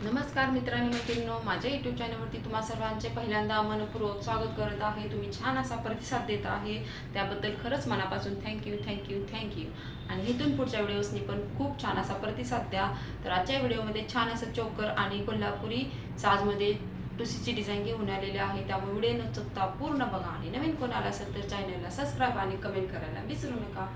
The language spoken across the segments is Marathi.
नमस्कार मित्रांनो मैत्रिणींनो, माझ्या यूट्यूब चॅनलवरती तुम्हा सर्वांचे पहिल्यांदा मनपूर्वक स्वागत करत आहे। तुम्ही छान असा प्रतिसाद देत आहे, त्याबद्दल खरंच मनापासून थँक्यू। आणि इथून पुढच्या व्हिडिओजनी पण खूप छान असा प्रतिसाद द्या। तर आजच्या व्हिडिओमध्ये छान असं चोकर आणि कोल्हापुरी साजमध्ये टुसीची डिझाईन घेऊन आलेली आहे, त्यामुळे व्हिडिओ न चुकता पूर्ण बघा। आणि नवीन कोण आला असेल तर चॅनलला सबस्क्राईब आणि कमेंट करायला विसरू नका।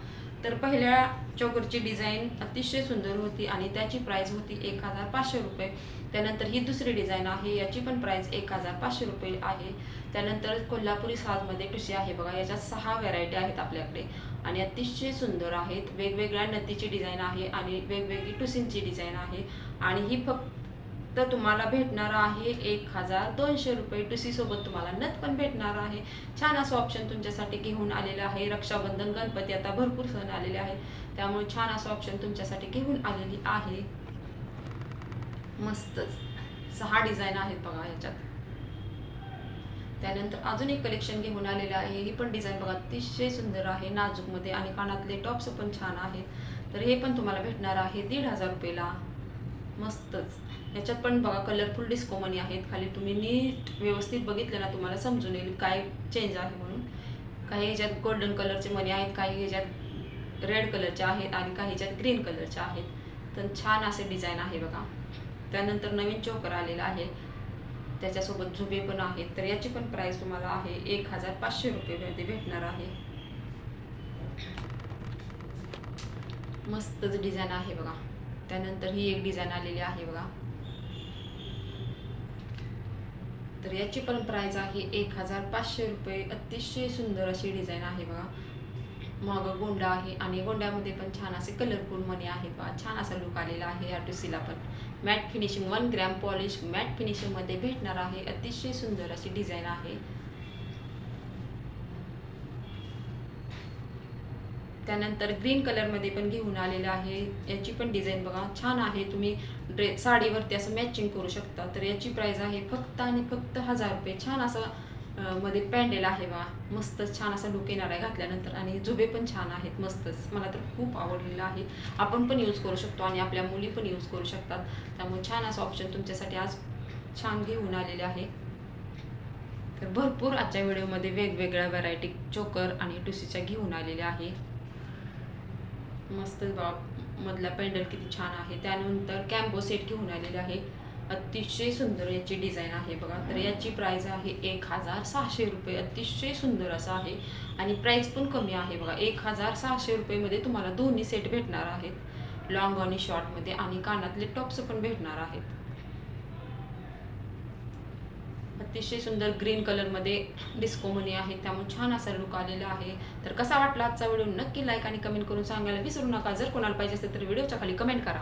तर पहिल्या चोकरची डिझाईन अतिशय सुंदर होती आणि त्याची प्राइस होती 1500 रुपये। त्यानंतर ही दुसरी डिझाईन आहे, याची पण प्राइस 1500 रुपये आहे। त्यानंतर कोल्हापुरी साजमध्ये टुसी आहे बघा, याच्यात 6 व्हरायटी आहेत आपल्याकडे आणि अतिशय सुंदर आहेत। वेगवेगळ्या नथीची डिझाईन आहे आणि वेगवेगळी टुसींची डिझाईन आहे आणि ही फक्त तुम्हाला भेटणार आहे 1200 रुपये। टुसी सोबत तुम्हाला नथ पण भेटणार आहे। छान असं ऑप्शन तुमच्यासाठी घेऊन आलेलं आहे। रक्षाबंधन, गणपती आता भरपूर सण आलेले आहेत, त्यामुळे छान असं ऑप्शन तुमच्यासाठी घेऊन आलेली आहे। मस्तच 6 डिझाईन आहेत बघा याच्यात। त्यानंतर अजून एक कलेक्शन घेऊन आलेलं आहे, ही पण डिझाईन बघा अतिशय सुंदर आहे, नाजूकमध्ये आणि कानातले टॉप्स पण छान आहेत। तर हे पण तुम्हाला भेटणार आहे 1500 रुपयाला। मस्तच याच्यात पण बघा कलरफुल डिस्को मनी आहेत। खाली तुम्ही नीट व्यवस्थित बघितलं ना, तुम्हाला समजून येईल काय चेंज आहे म्हणून। काही ह्याच्यात गोल्डन कलरचे मनी आहेत, काही ह्याच्यात रेड कलरचे आहेत आणि काही ह्याच्यात ग्रीन कलरचे आहेत। तर छान असे डिझाईन आहे बघा। त्यानंतर नवीन चोकर आलेला आहे, त्याच्यासोबत झुबे पण आहेत। तर याची पण प्राइस तुम्हाला आहे 1500 रुपये भेटणार आहे। मस्तच डिझाईन आहे बघा। त्यानंतर ही एक डिझाईन आलेली आहे बघा, तर याची पण प्राइस आहे 1500 रुपये। अतिशय सुंदर अशी डिझाईन आहे बघा। मग गोंडा आहे आणि गोंड्यामध्ये पण छान असे कलरफुल मणी आहेत बघा। छान असा लुक आलेला आहे या टुसीला पण। Matte finishing 1 gram polish matte फिनिशिंगमध्ये भेटणार आहे। अतिशय सुंदर अशी डिझाईन आहे। त्यानंतर ग्रीन कलरमध्ये पण घेऊन आलेलं आहे, याची पण डिझाईन बघा छान आहे। तुम्ही साडीवरती असं मॅचिंग करू शकता। तर याची प्राइस आहे फक्त आणि फक्त 1000 रुपये। छान असं मध्ये पॅन्डेल आहे बघा, मस्त छान असा लुक येणार आहे घातल्यानंतर आणि झुबे पण छान आहेत। मस्तच, मला तर खूप आवडलेलं आहे। आपण पण यूज करू शकतो आणि आपल्या मुली पण यूज करू शकतात, त्यामुळे छान असं ऑप्शन तुमच्यासाठी आज छान घेऊन आलेले आहे। तर भरपूर आजच्या व्हिडिओमध्ये वेगवेगळ्या व्हरायटी चोकर आणि टुसीच्या घेऊन आलेल्या आहे। मस्त मधला पॅन्डल किती छान आहे। त्यानंतर कॅम्बो सेट घेऊन आलेले आहे, अतिशय सुंदर याची डिझाईन आहे बघा। तर याची प्राइस आहे 1600 रुपये। अतिशय सुंदर असं आहे आणि प्राइस पण कमी आहे बघा। 1600 रुपयेमध्ये तुम्हाला दोन्ही सेट भेटणार आहेत, लॉंग आणि शॉर्टमध्ये, आणि कानातले टॉप्स पण भेटणार आहेत। अतिशय सुंदर ग्रीन कलरमध्ये डिस्को मनी आहे, त्यामुळे छान असा लुक आलेला आहे। तर कसा वाटला आजचा व्हिडिओ नक्की लाईक आणि कमेंट करून सांगायला विसरू नका। जर कोणाला पाहिजे असेल तर व्हिडिओच्या खाली कमेंट करा।